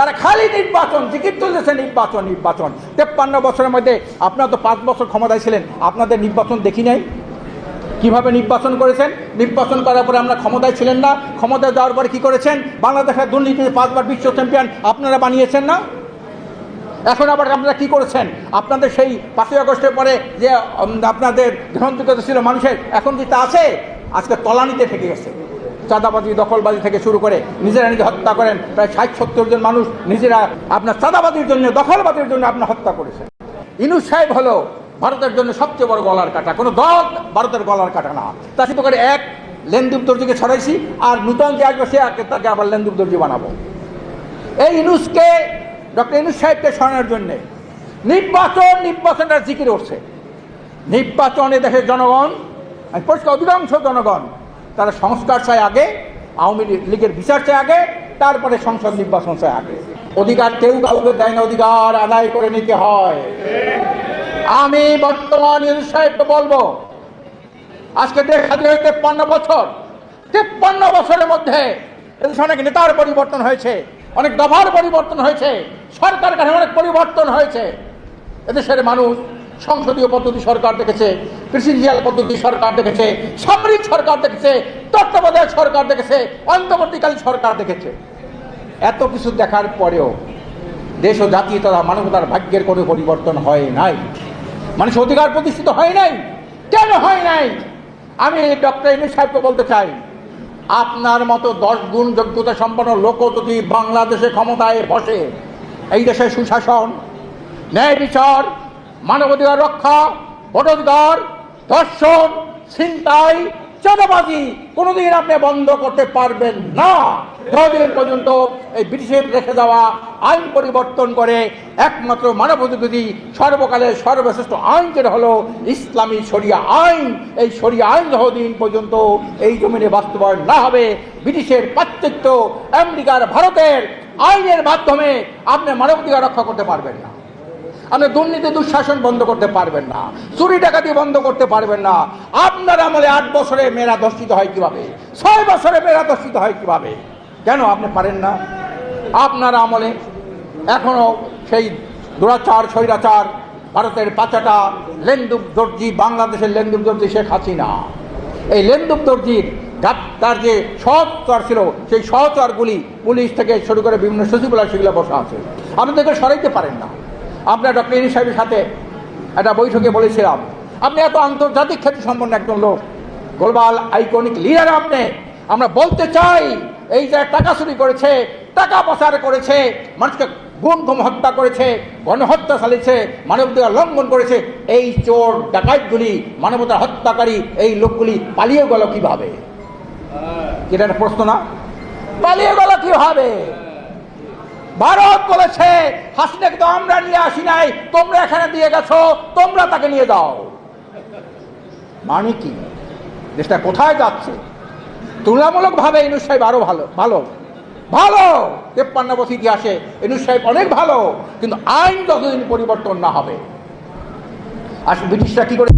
তারা খালি নির্বাচন, জিকির তুলেছে নির্বাচন নির্বাচন। 53 বছরের মধ্যে আপনারা তো 5 বছর ক্ষমতায় ছিলেন, আপনাদের নির্বাচন দেখি নাই। কিভাবে নির্বাচন করেছেন? নির্বাচন করার পরে আমরা ক্ষমতায় ছিলেন না, ক্ষমতায় যাওয়ার পরে কি করেছেন? বাংলাদেশের দুর্নীতিতে 5 বার বিশ্ব চ্যাম্পিয়ন আপনারা বানিয়েছেন না? এখন আবার আপনারা কি করেছেন? আপনাদের সেই 5ই আগস্টের পরে যে আপনাদের গ্রহণযোগ্যতা ছিল মানুষের, এখন কি তা আছে? আজকে তলানিতে ঠেকে গেছে। চাঁদাবাজি, দখলবাজি থেকে শুরু করে নিজেরা নিজে হত্যা করেন। প্রায় 60-70 জন মানুষ নিজেরা আপনার চাঁদাবাজির জন্য, দখলবাজির জন্য আপনার হত্যা করেছেন। ইউনূস সাহেব হলো ভারতের জন্য সবচেয়ে বড় গলার কাটা। কোনো দল ভারতের গলার কাটা না। তা শুধু করে এক লেনদুব দর্জিকে ছড়াইছি, আর নূতন যে আসবে সে তাকে আবার লেনদুব দর্জি বানাবো। এই ইউনূসকে, ডক্টর ইউনূস সাহেবকে সরানোর জন্যে নির্বাচনটা জিকির উঠছে। নির্বাচনে দেশের জনগণ, পরিষ্কার অধিকাংশ জনগণ তারা সংস্কার চায় আগে, আওয়ামী লীগের বিচার চায় আগে, তারপরে সংসদ নির্বাচন চায় আগে। অধিকার কেউ কাউকে দেয় না, অধিকার আদায় করে নিতে হয়। আমি বর্তমান ইউনূস সাহেবকে বলবো, আজকে দেশ স্বাধীন হয়ে 53 বছর, 53 বছরের মধ্যে এদেশে অনেক নেতার পরিবর্তন হয়েছে, অনেক দফার পরিবর্তন হয়েছে, সরকার কাঠামো অনেক পরিবর্তন হয়েছে। এদেশের মানুষ সংসদীয় পদ্ধতি সরকার দেখেছে, প্রেসিডেন্সিয়াল পদ্ধতি সরকার দেখেছে, সামরিক সরকার দেখেছে, তত্ত্বাবধায়ক সরকার দেখেছে, অন্তর্বর্তীকালীন সরকার দেখেছে। এত কিছু দেখার পরেও দেশ ও জাতি তথা মানবতার ভাগ্যের কোনো পরিবর্তন হয় নাই, মানুষের অধিকার প্রতিষ্ঠিত হয় নাই। কেন হয় নাই? আমি ডক্টর ইউনূস সাহেবকে বলতে চাই, আপনার মতো 10 গুণ যোগ্যতা সম্পন্ন লোক যদি বাংলাদেশে ক্ষমতায় বসে, এই দেশে সুশাসন, ন্যায় বিচার, মানবাধিকার রক্ষা, ভোটাধিকার, ধর্ষণ, ছিনতাই, চাঁদাবাজি কোনোদিন আপনি বন্ধ করতে পারবেন না। যতদিন পর্যন্ত এই ব্রিটিশের রেখে যাওয়া আইন পরিবর্তন করে একমাত্র মানবাধিকারী সর্বকালের সর্বশ্রেষ্ঠ আইন যেটা হলো ইসলামী শরিয়া আইন, এই শরিয়া আইন যতদিন পর্যন্ত এই জমিনে বাস্তবায়ন না হবে, ব্রিটিশের পাশ্চাত্য, আমেরিকার, ভারতের আইনের মাধ্যমে আপনি মানবাধিকার রক্ষা করতে পারবেন না। আপনি দুর্নীতি দুঃশাসন বন্ধ করতে পারবেন না, চুরি ডাকাতি বন্ধ করতে পারবেন না। আপনার আমলে 8 বছরে মেয়েরা ধর্ষিত হয় কিভাবে? 6 বছরে মেয়েরা ধর্ষিত হয় কিভাবে? কেন আপনি পারেন না? আপনার আমলে এখনো সেই দুরাচার, স্বৈরাচার, ভারতের পাচাটা লেনদুব দর্জি, বাংলাদেশের লেনদুব দর্জি শেখ হাসিনা। এই লেনদুব দর্জির তার যে সহচর ছিল, সেই সহচরগুলি পুলিশ থেকে শুরু করে বিভিন্ন সচিবালয় সেগুলো বসা আছে, আপনি তাকে সরাইতে পারেন না। আপনার ডক্টর ইউনূস সাহেবের সাথে একটা বৈঠকে বলেছিলাম, আপনি এত আন্তর্জাতিক খ্যাতি সম্পন্ন একজন লোক, গ্লোবাল আইকনিক লিডার আপনি। আমরা বলতে চাই, এই যে টাকা চুরি করেছে, টাকা পাচার করেছে, মানুষকে গুম হত্যা করেছে, গণহত্যা চালিয়েছে, মানবাধিকার লঙ্ঘন করেছে, এই চোর ডাকাতগুলি, মানবতার হত্যাকারী এই লোকগুলি পালিয়ে গেল কিভাবে? এটা একটা প্রশ্ন না? পালিয়ে গেল কিভাবে? ভারত বলেছে হাসিনাকে তো আমরা নিয়ে আসি নাই, তোমরা এখানে দিয়ে গেছো, তোমরা তাকে নিয়ে যাও। মানে কি? দেশটা কোথায় যাচ্ছে? তুলনামূলক ভাবে ইউনূস সাহেব আরো ভালো ভালো ভালো 53 বছর ইতিহাসে ইউনূস সাহেব অনেক ভালো, কিন্তু আইন যতদিন পরিবর্তন না হবে, আর ব্রিটিশরা কি করে